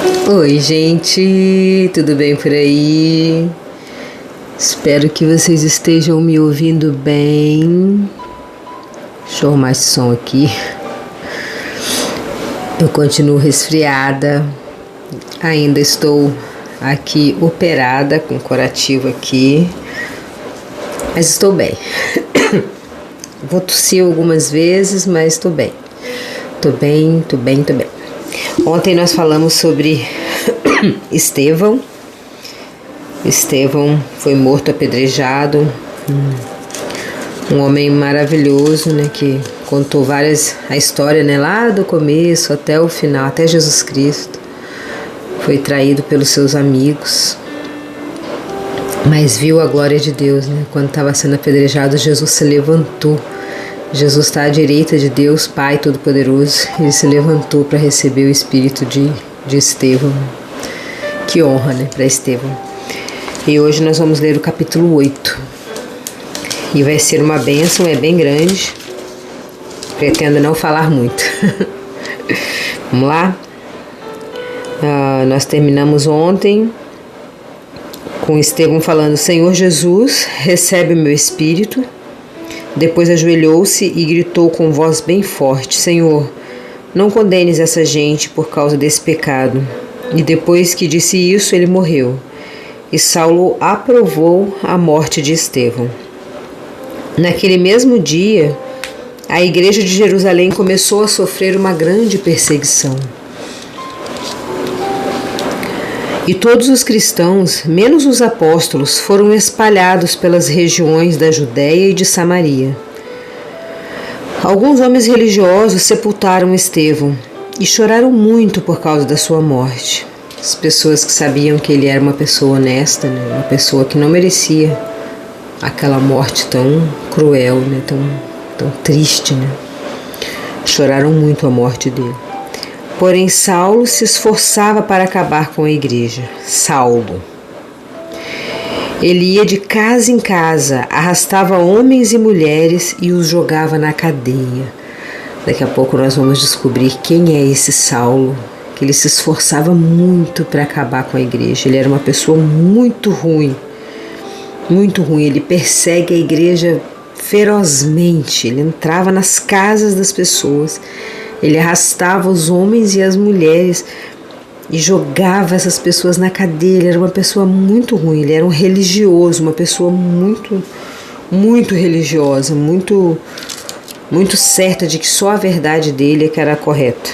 Oi, gente, tudo bem por aí? Espero que vocês estejam me ouvindo bem. Deixa eu arrumar esse som aqui. Eu continuo resfriada, ainda estou aqui operada com curativo aqui, mas estou bem. Vou tossir algumas vezes, mas estou bem. Tô bem. Ontem nós falamos sobre Estevão. Estevão foi morto apedrejado, um homem maravilhoso, né, que contou a história, né, lá do começo até o final, até Jesus Cristo. Foi traído pelos seus amigos, mas viu a glória de Deus, né? Quando estava sendo apedrejado, Jesus se levantou. Jesus está à direita de Deus, Pai Todo-Poderoso. Ele se levantou para receber o espírito de Estevão. Que honra, né, para Estevão. E hoje nós vamos ler o capítulo 8. E vai ser uma bênção, é bem grande. Pretendo não falar muito. Vamos lá? Nós terminamos ontem com Estevão falando: Senhor Jesus, recebe o meu espírito. Depois ajoelhou-se e gritou com voz bem forte: Senhor, não condenes essa gente por causa desse pecado. E depois que disse isso, ele morreu. E Saulo aprovou a morte de Estevão. Naquele mesmo dia, a igreja de Jerusalém começou a sofrer uma grande perseguição. E todos os cristãos, menos os apóstolos, foram espalhados pelas regiões da Judéia e de Samaria. Alguns homens religiosos sepultaram Estevão e choraram muito por causa da sua morte. As pessoas que sabiam que ele era uma pessoa honesta, né? Uma pessoa que não merecia aquela morte tão cruel, né? Tão triste, né? Choraram muito a morte dele. Porém, Saulo se esforçava para acabar com a igreja. Saulo. Ele ia de casa em casa, arrastava homens e mulheres e os jogava na cadeia. Daqui a pouco nós vamos descobrir quem é esse Saulo, que ele se esforçava muito para acabar com a igreja. Ele era uma pessoa muito ruim. Muito ruim. Ele persegue a igreja ferozmente. Ele entrava nas casas das pessoas. Ele arrastava os homens e as mulheres e jogava essas pessoas na cadeia. Ele era uma pessoa muito ruim, ele era um religioso, uma pessoa muito religiosa, muito certa de que só a verdade dele é que era correta.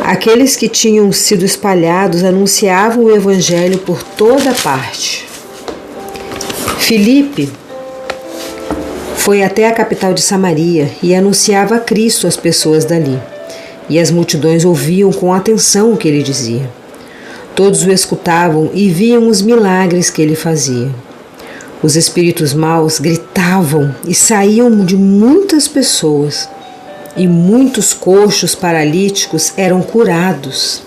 Aqueles que tinham sido espalhados anunciavam o evangelho por toda parte. Filipe foi até a capital de Samaria e anunciava a Cristo às pessoas dali. E as multidões ouviam com atenção o que ele dizia. Todos o escutavam e viam os milagres que ele fazia. Os espíritos maus gritavam e saíam de muitas pessoas. E muitos coxos paralíticos eram curados.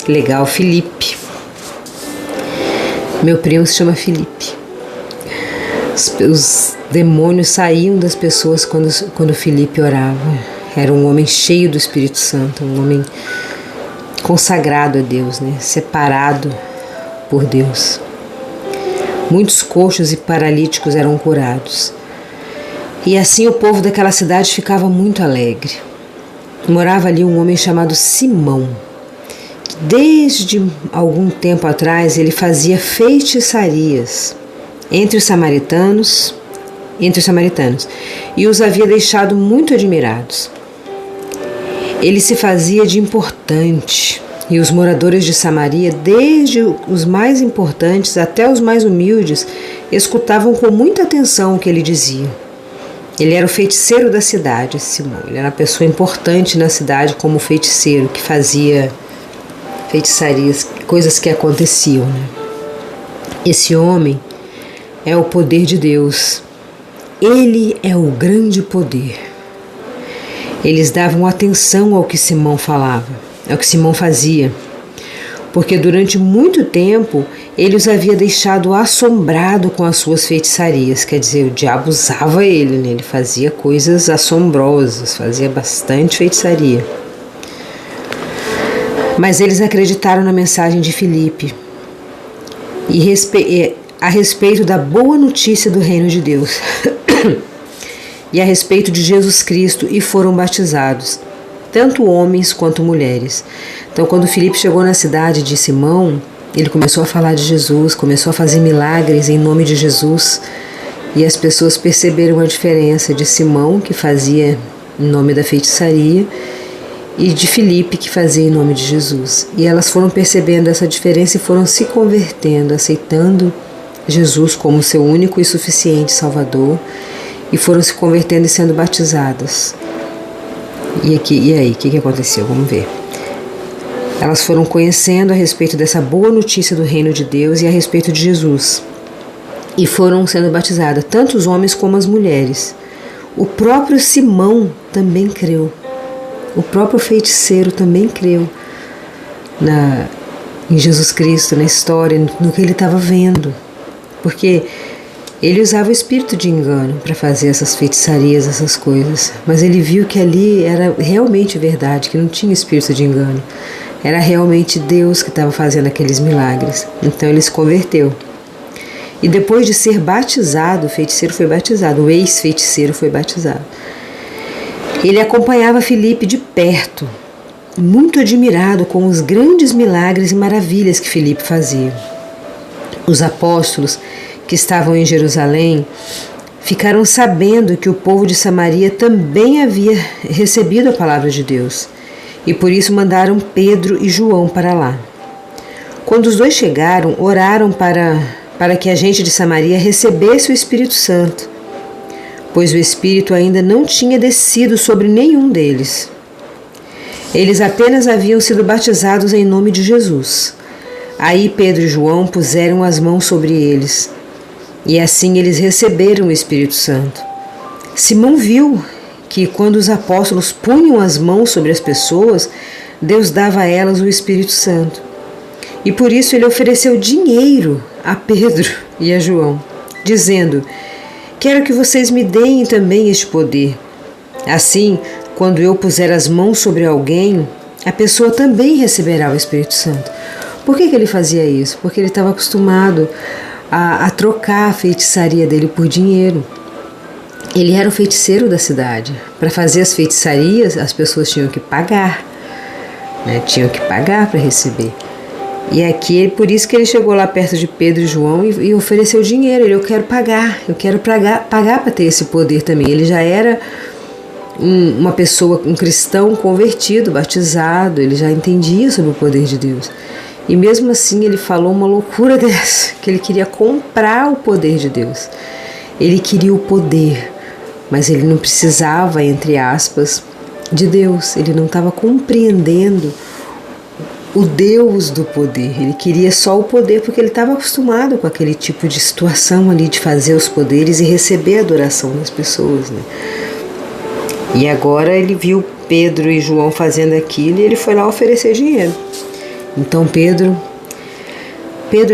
Legal, Filipe. Meu primo se chama Filipe. Os demônios saíam das pessoas quando Filipe orava. Era um homem cheio do Espírito Santo, um homem consagrado a Deus, né? Separado por Deus. Muitos coxos e paralíticos eram curados. E assim o povo daquela cidade ficava muito alegre. Morava ali um homem chamado Simão. Desde algum tempo atrás ele fazia feitiçarias entre os samaritanos, e os havia deixado muito admirados. Ele se fazia de importante, e os moradores de Samaria, desde os mais importantes até os mais humildes, escutavam com muita atenção o que ele dizia. Ele era o feiticeiro da cidade, Simão. Ele era uma pessoa importante na cidade como feiticeiro, que fazia feitiçarias, coisas que aconteciam, né? Esse homem é o poder de Deus. Ele é o grande poder. Eles davam atenção ao que Simão falava, ao que Simão fazia, porque durante muito tempo ele os havia deixado assombrado com as suas feitiçarias. Quer dizer, o diabo usava ele, né? Ele fazia coisas assombrosas, fazia bastante feitiçaria. Mas eles acreditaram na mensagem de Filipe a respeito da boa notícia do reino de Deus e a respeito de Jesus Cristo, e foram batizados, tanto homens quanto mulheres. Então, quando Filipe chegou na cidade de Simão, ele começou a falar de Jesus, começou a fazer milagres em nome de Jesus, e as pessoas perceberam a diferença de Simão, que fazia em nome da feitiçaria, e de Filipe, que fazia em nome de Jesus. E elas foram percebendo essa diferença e foram se convertendo, aceitando Jesus como seu único e suficiente Salvador, e foram se convertendo e sendo batizadas. E aí, o que aconteceu? Vamos ver. Elas foram conhecendo a respeito dessa boa notícia do reino de Deus e a respeito de Jesus, e foram sendo batizadas, tanto os homens como as mulheres. O próprio Simão também creu. O próprio feiticeiro também creu em Jesus Cristo, na história, no que ele estava vendo. Porque ele usava o espírito de engano para fazer essas feitiçarias, essas coisas. Mas ele viu que ali era realmente verdade, que não tinha espírito de engano. Era realmente Deus que estava fazendo aqueles milagres. Então ele se converteu. E depois de ser batizado, o feiticeiro foi batizado, o ex-feiticeiro foi batizado. Ele acompanhava Filipe de perto, muito admirado com os grandes milagres e maravilhas que Filipe fazia. Os apóstolos que estavam em Jerusalém ficaram sabendo que o povo de Samaria também havia recebido a palavra de Deus, e por isso mandaram Pedro e João para lá. Quando os dois chegaram, oraram para que a gente de Samaria recebesse o Espírito Santo, pois o Espírito ainda não tinha descido sobre nenhum deles. Eles apenas haviam sido batizados em nome de Jesus. Aí Pedro e João puseram as mãos sobre eles, e assim eles receberam o Espírito Santo. Simão viu que quando os apóstolos punham as mãos sobre as pessoas, Deus dava a elas o Espírito Santo. E por isso ele ofereceu dinheiro a Pedro e a João, dizendo: quero que vocês me deem também este poder. Assim, quando eu puser as mãos sobre alguém, a pessoa também receberá o Espírito Santo. Por que ele fazia isso? Porque ele estava acostumado a trocar a feitiçaria dele por dinheiro. Ele era o feiticeiro da cidade. Para fazer as feitiçarias, as pessoas tinham que pagar, né? Tinham que pagar para receber. E aqui, por isso que ele chegou lá perto de Pedro e João e ofereceu dinheiro. Eu quero pagar pagar para ter esse poder também. Ele já era uma pessoa, um cristão convertido, batizado, ele já entendia sobre o poder de Deus. E mesmo assim ele falou uma loucura dessa, que ele queria comprar o poder de Deus. Ele queria o poder, mas ele não precisava, entre aspas, de Deus. Ele não estava compreendendo o Deus do poder. Ele queria só o poder porque ele estava acostumado com aquele tipo de situação ali de fazer os poderes e receber a adoração das pessoas, né? E agora ele viu Pedro e João fazendo aquilo e ele foi lá oferecer dinheiro. Então Pedro,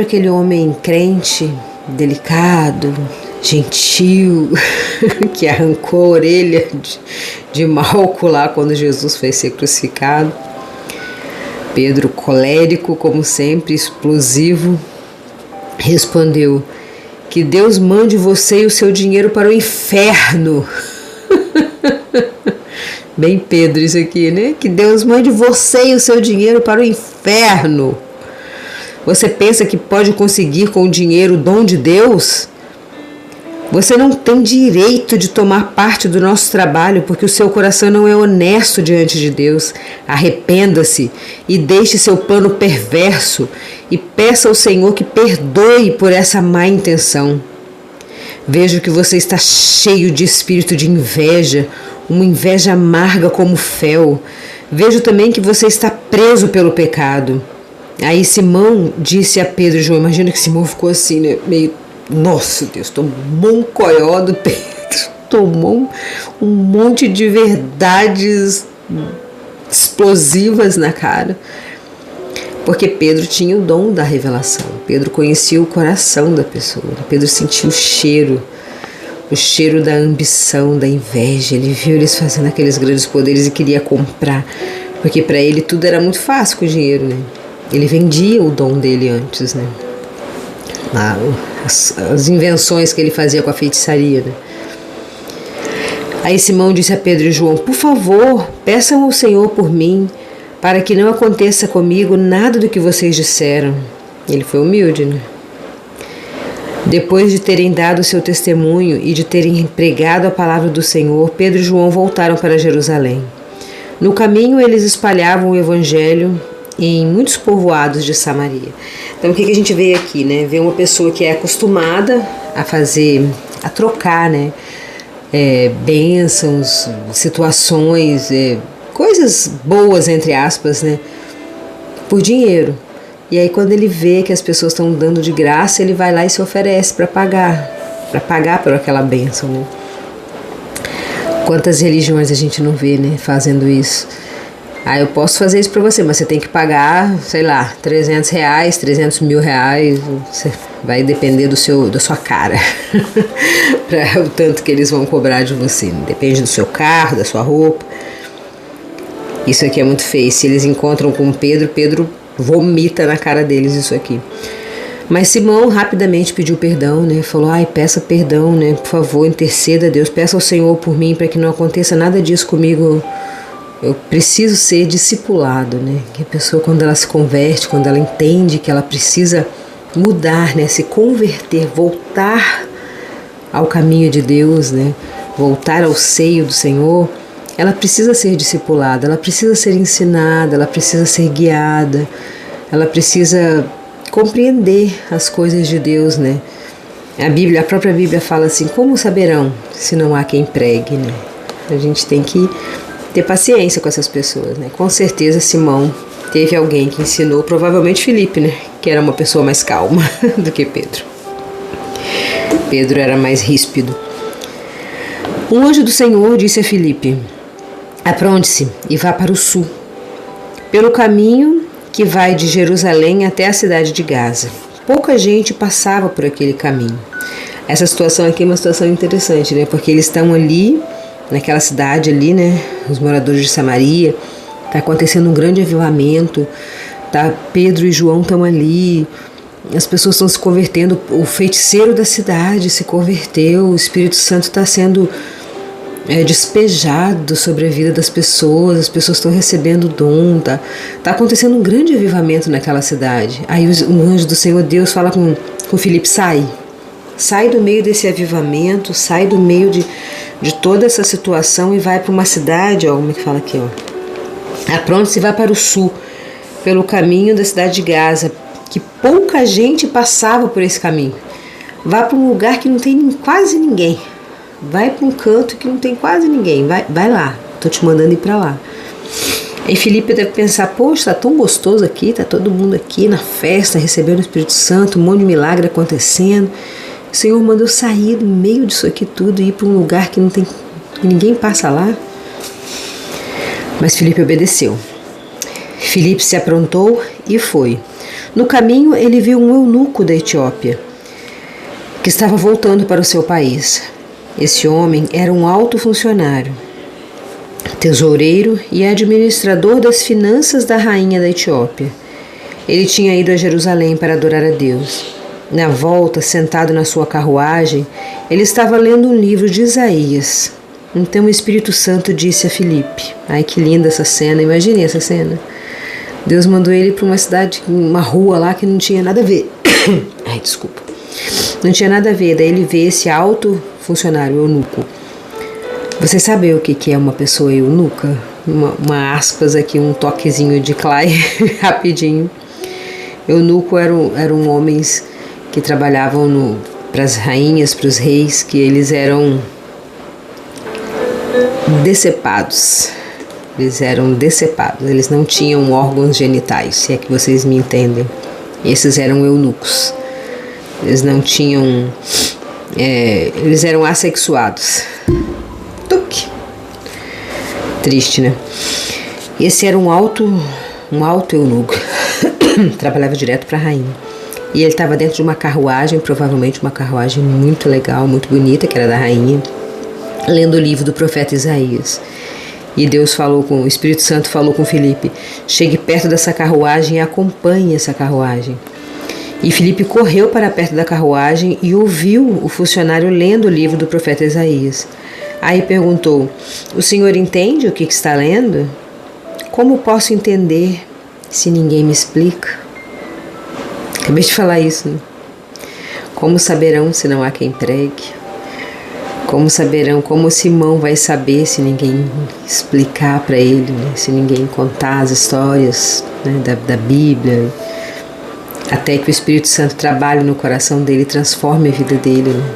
aquele homem crente, delicado, gentil, que arrancou a orelha de Malco lá quando Jesus foi ser crucificado. Pedro, colérico como sempre, explosivo, respondeu: que Deus mande você e o seu dinheiro para o inferno. Bem Pedro isso aqui, né? Que Deus mande você e o seu dinheiro para o inferno. Você pensa que pode conseguir com o dinheiro o dom de Deus? Você não tem direito de tomar parte do nosso trabalho porque o seu coração não é honesto diante de Deus. Arrependa-se e deixe seu plano perverso e peça ao Senhor que perdoe por essa má intenção. Vejo que você está cheio de espírito de inveja, uma inveja amarga como fel. Vejo também que você está preso pelo pecado. Aí Simão disse a Pedro e João, imagina que Simão ficou assim, né, meio... Nossa Deus, tomou um coió do Pedro, tomou um monte de verdades explosivas na cara, porque Pedro tinha o dom da revelação. Pedro conhecia o coração da pessoa, Pedro sentia o cheiro da ambição, da inveja. Ele viu eles fazendo aqueles grandes poderes e queria comprar. Porque para ele tudo era muito fácil com o dinheiro, né? Ele vendia o dom dele antes, né? As invenções que ele fazia com a feitiçaria, né? Aí Simão disse a Pedro e João: por favor, peçam ao Senhor por mim, para que não aconteça comigo nada do que vocês disseram. Ele foi humilde, né? Depois de terem dado seu testemunho e de terem pregado a palavra do Senhor, Pedro e João voltaram para Jerusalém. No caminho, eles espalhavam o evangelho em muitos povoados de Samaria. Então, o que a gente vê aqui, né? Vê uma pessoa que é acostumada a trocar, né? Bênçãos, situações, coisas boas, entre aspas, né? Por dinheiro. E aí, quando ele vê que as pessoas estão dando de graça, ele vai lá e se oferece para pagar por aquela bênção, né? Quantas religiões a gente não vê, né, fazendo isso? Eu posso fazer isso para você, mas você tem que pagar, sei lá, R$300, 300 mil reais, vai depender da sua cara, para o tanto que eles vão cobrar de você. Depende do seu carro, da sua roupa. Isso aqui é muito feio. Se eles encontram com Pedro vomita na cara deles isso aqui. Mas Simão rapidamente pediu perdão, né? Falou: peça perdão, né? Por favor, interceda a Deus, peça ao Senhor por mim para que não aconteça nada disso comigo. Eu preciso ser discipulado, né? Que a pessoa, quando ela se converte, quando ela entende que ela precisa mudar, né? Se converter, voltar ao caminho de Deus, né? Voltar ao seio do Senhor, ela precisa ser discipulada, ela precisa ser ensinada, ela precisa ser guiada, ela precisa compreender as coisas de Deus, né? A própria Bíblia fala assim: como saberão se não há quem pregue, né? A gente tem que ter paciência com essas pessoas, né? Com certeza Simão teve alguém que ensinou, provavelmente Filipe, né? Que era uma pessoa mais calma do que Pedro. Pedro era mais ríspido. Um anjo do Senhor disse a Filipe: apronte-se e vá para o sul, pelo caminho que vai de Jerusalém até a cidade de Gaza. Pouca gente passava por aquele caminho. Essa situação aqui é uma situação interessante, né? Porque eles estão ali, naquela cidade ali, né? Os moradores de Samaria. Está acontecendo um grande avivamento. Pedro e João estão ali. As pessoas estão se convertendo. O feiticeiro da cidade se converteu. O Espírito Santo está sendo despejado sobre a vida das pessoas. As pessoas estão recebendo o dom. Tá acontecendo um grande avivamento naquela cidade. Aí o anjo do Senhor Deus fala com Filipe: sai do meio desse avivamento, sai do meio de toda essa situação e vai para uma cidade, como é que fala aqui, apronte-se e vai para o sul, pelo caminho da cidade de Gaza, que pouca gente passava por esse caminho. Vá para um lugar que não tem quase ninguém. Vai para um canto que não tem quase ninguém. Vai lá, estou te mandando ir para lá. E Filipe deve pensar: poxa, está tão gostoso aqui, está todo mundo aqui na festa, recebendo o Espírito Santo, um monte de milagre acontecendo. O Senhor mandou sair do meio disso aqui tudo e ir para um lugar que ninguém passa lá. Mas Filipe obedeceu. Filipe se aprontou e foi. No caminho, ele viu um eunuco da Etiópia, que estava voltando para o seu país. Esse homem era um alto funcionário, tesoureiro e administrador das finanças da rainha da Etiópia. Ele tinha ido a Jerusalém para adorar a Deus. Na volta, sentado na sua carruagem, ele estava lendo um livro de Isaías. Então o Espírito Santo disse a Filipe: ai, que linda essa cena, imagine essa cena. Deus mandou ele para uma cidade, uma rua lá que não tinha nada a ver. Ai, desculpa. Não tinha nada a ver. Daí ele vê esse alto funcionário, eunuco. Você sabe o que é uma pessoa eunuca? Uma aspas aqui, um toquezinho de Clay, rapidinho. Eunuco eram homens que trabalhavam para as rainhas, para os reis, que eles eram decepados. Eles não tinham órgãos genitais, se é que vocês me entendem. Esses eram eunucos. Eles não tinham... eles eram assexuados. Triste, né? Esse era um alto eunuco. Trabalhava direto para a rainha. E ele estava dentro de uma carruagem, provavelmente uma carruagem muito legal, muito bonita, que era da rainha, lendo o livro do profeta Isaías. E o Espírito Santo falou com Filipe: chegue perto dessa carruagem e acompanhe essa carruagem. E Filipe correu para perto da carruagem e ouviu o funcionário lendo o livro do profeta Isaías. Aí perguntou: o senhor entende o que está lendo? Como posso entender se ninguém me explica? Acabei de falar isso, né? Como saberão se não há quem pregue? Como saberão, como Simão vai saber se ninguém explicar para ele, né? Se ninguém contar as histórias, né, da Bíblia, até que o Espírito Santo trabalhe no coração dele e transforme a vida dele, né?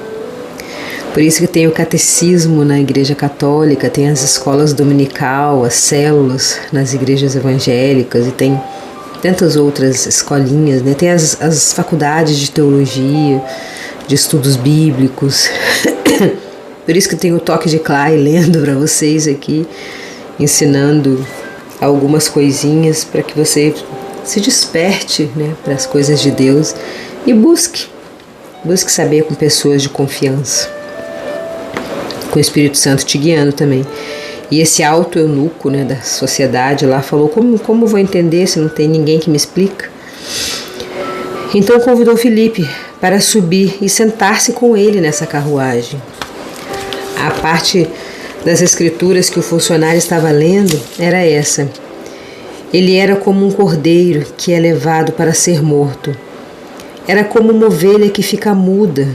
Por isso que tem o catecismo na Igreja Católica, tem as escolas dominical, as células nas igrejas evangélicas e tem tantas outras escolinhas, né? Tem as faculdades de teologia, de estudos bíblicos. Por isso que tem o toque de Clay lendo para vocês aqui, ensinando algumas coisinhas para que você se desperte, né, para as coisas de Deus e busque saber com pessoas de confiança, com o Espírito Santo te guiando também. E esse alto eunuco, né, da sociedade lá falou: como vou entender se não tem ninguém que me explica? Então convidou Filipe para subir e sentar-se com ele nessa carruagem. A parte das escrituras que o funcionário estava lendo era essa: ele era como um cordeiro que é levado para ser morto. Era como uma ovelha que fica muda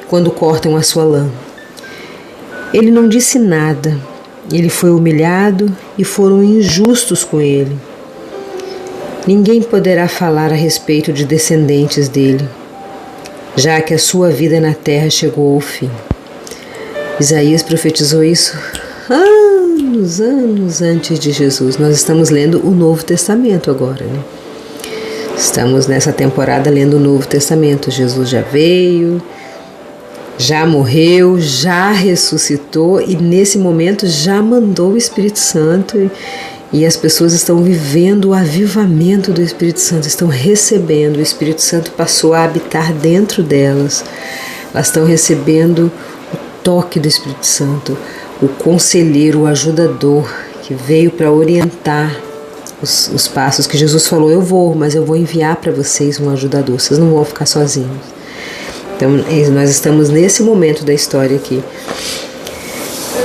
quando cortam a sua lã. Ele não disse nada. Ele foi humilhado e foram injustos com ele. Ninguém poderá falar a respeito de descendentes dele, já que a sua vida na terra chegou ao fim. Isaías profetizou isso anos antes de Jesus. Nós estamos lendo o Novo Testamento agora, né? Estamos nessa temporada lendo o Novo Testamento. Jesus já veio, já morreu, já ressuscitou e nesse momento já mandou o Espírito Santo e as pessoas estão vivendo o avivamento do Espírito Santo, estão recebendo. O Espírito Santo passou a habitar dentro delas. Elas estão recebendo o toque do Espírito Santo, o conselheiro, o ajudador que veio para orientar os passos que Jesus falou: eu vou, mas eu vou enviar para vocês um ajudador, vocês não vão ficar sozinhos. Então nós estamos nesse momento da história aqui.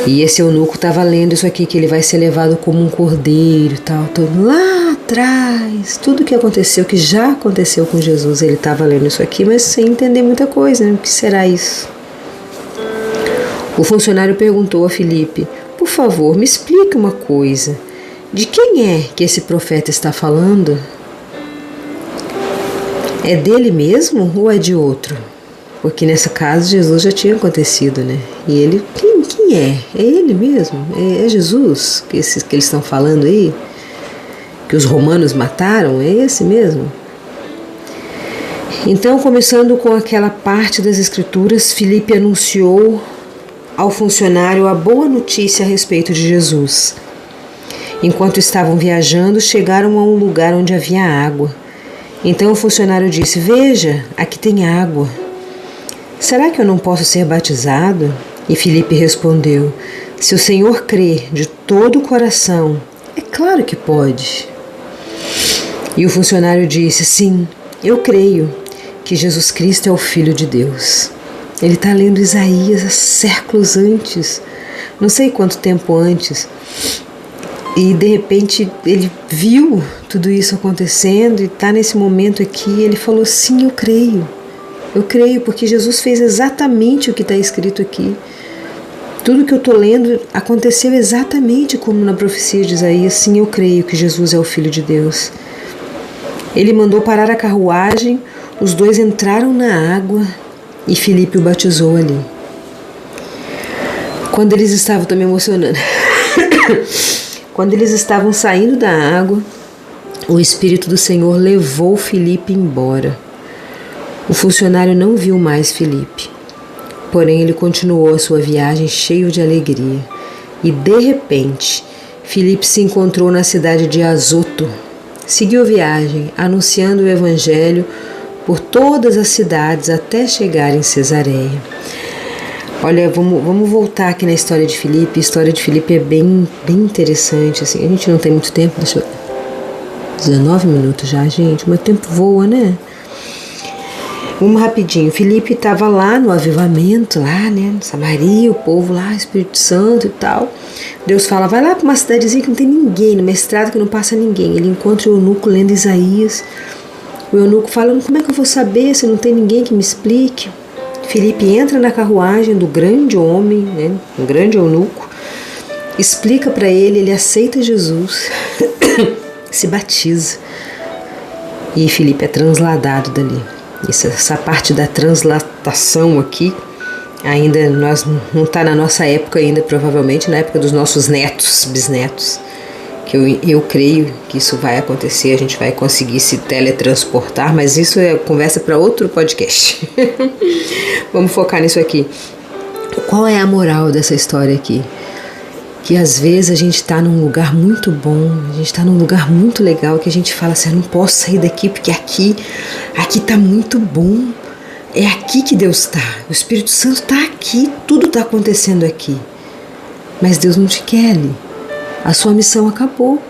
E esse eunuco estava lendo isso aqui, que ele vai ser levado como um cordeiro e tal, todo lá atrás, tudo que aconteceu, que já aconteceu com Jesus, ele estava lendo isso aqui, mas sem entender muita coisa, né? O que será isso? O funcionário perguntou a Filipe: por favor, me explique uma coisa, de quem é que esse profeta está falando? É dele mesmo ou é de outro? Porque nesse caso Jesus já tinha acontecido, né? E ele, quem é? É ele mesmo? É Jesus que eles estão falando aí? Que os romanos mataram? É esse mesmo? Então, começando com aquela parte das Escrituras, Filipe anunciou ao funcionário a boa notícia a respeito de Jesus. Enquanto estavam viajando, chegaram a um lugar onde havia água. Então o funcionário disse: veja, aqui tem água. Será que eu não posso ser batizado? E Filipe respondeu: se o Senhor crê de todo o coração, é claro que pode. E o funcionário disse: sim, eu creio que Jesus Cristo é o Filho de Deus. Ele está lendo Isaías há séculos antes, não sei quanto tempo antes, e de repente ele viu tudo isso acontecendo e está nesse momento aqui. Ele falou: sim, eu creio porque Jesus fez exatamente o que está escrito aqui. Tudo que eu estou lendo aconteceu exatamente como na profecia de Isaías. Sim, eu creio que Jesus é o Filho de Deus. Ele mandou parar a carruagem, os dois entraram na água e Filipe o batizou ali. Quando eles estavam, estou me emocionando, quando eles estavam saindo da água, o Espírito do Senhor levou Filipe embora. O funcionário não viu mais Filipe, porém ele continuou a sua viagem cheio de alegria. E de repente, Filipe se encontrou na cidade de Azoto. Seguiu a viagem, anunciando o Evangelho por todas as cidades até chegar em Cesareia. Olha, vamos voltar aqui na história de Filipe. A história de Filipe é bem interessante, assim. A gente não tem muito tempo, deixa eu... 19 minutos já, gente. O meu tempo voa, né? Vamos rapidinho. Filipe estava lá no avivamento, lá, né? Samaria, o povo lá, Espírito Santo e tal. Deus fala, vai lá para uma cidadezinha que não tem ninguém, numa estrada que não passa ninguém. Ele encontra o eunuco lendo Isaías. O eunuco fala, como é que eu vou saber se não tem ninguém que me explique? Filipe entra na carruagem do grande homem, né? Um grande eunuco, explica para ele aceita Jesus, se batiza. E Filipe é transladado dali. Essa parte da translatação aqui ainda não está na nossa época ainda, provavelmente na época dos nossos netos, bisnetos, que eu creio que isso vai acontecer, a gente vai conseguir se teletransportar, mas isso é conversa para outro podcast. Vamos focar nisso aqui. Qual é a moral dessa história aqui? Que às vezes a gente está num lugar muito bom, a gente está num lugar muito legal, que a gente fala assim, eu não posso sair daqui porque aqui está muito bom, é aqui que Deus está, o Espírito Santo está aqui, tudo está acontecendo aqui, mas Deus não te quer ali, a sua missão acabou,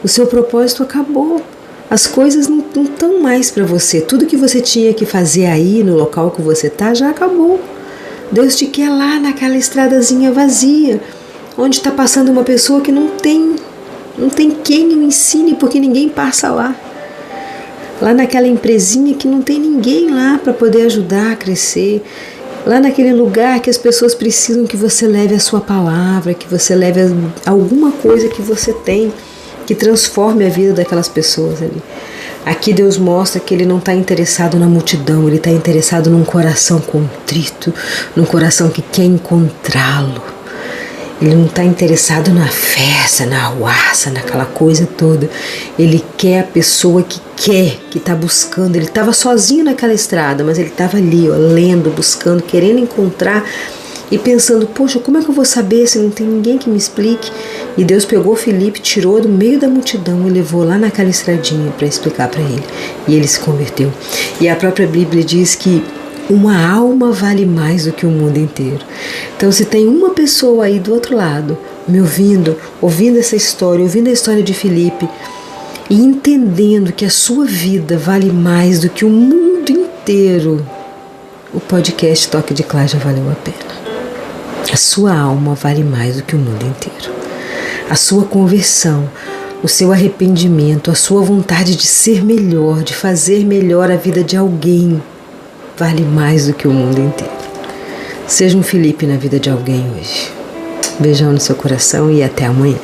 o seu propósito acabou, as coisas não estão mais para você, tudo que você tinha que fazer aí no local que você está já acabou, Deus te quer lá naquela estradazinha vazia, onde está passando uma pessoa que não tem quem o ensine, porque ninguém passa lá. Lá naquela empresinha que não tem ninguém lá para poder ajudar a crescer. Lá naquele lugar que as pessoas precisam que você leve a sua palavra, que você leve alguma coisa que você tem, que transforme a vida daquelas pessoas ali. Aqui Deus mostra que Ele não está interessado na multidão, Ele está interessado num coração contrito, num coração que quer encontrá-lo. Ele não está interessado na festa, na arruaça, naquela coisa toda. Ele quer a pessoa que quer, que está buscando. Ele estava sozinho naquela estrada, mas ele estava ali, ó, lendo, buscando, querendo encontrar e pensando, poxa, como é que eu vou saber se não tem ninguém que me explique? E Deus pegou Filipe, tirou do meio da multidão e levou lá naquela estradinha para explicar para ele. E ele se converteu. E a própria Bíblia diz que uma alma vale mais do que o mundo inteiro. Então, se tem uma pessoa aí do outro lado, me ouvindo essa história, ouvindo a história de Filipe, e entendendo que a sua vida vale mais do que o mundo inteiro, o podcast Toque de Clá já valeu a pena. A sua alma vale mais do que o mundo inteiro. A sua conversão, o seu arrependimento, a sua vontade de ser melhor, de fazer melhor a vida de alguém, vale mais do que o mundo inteiro. Seja um Filipe na vida de alguém hoje. Beijão no seu coração e até amanhã.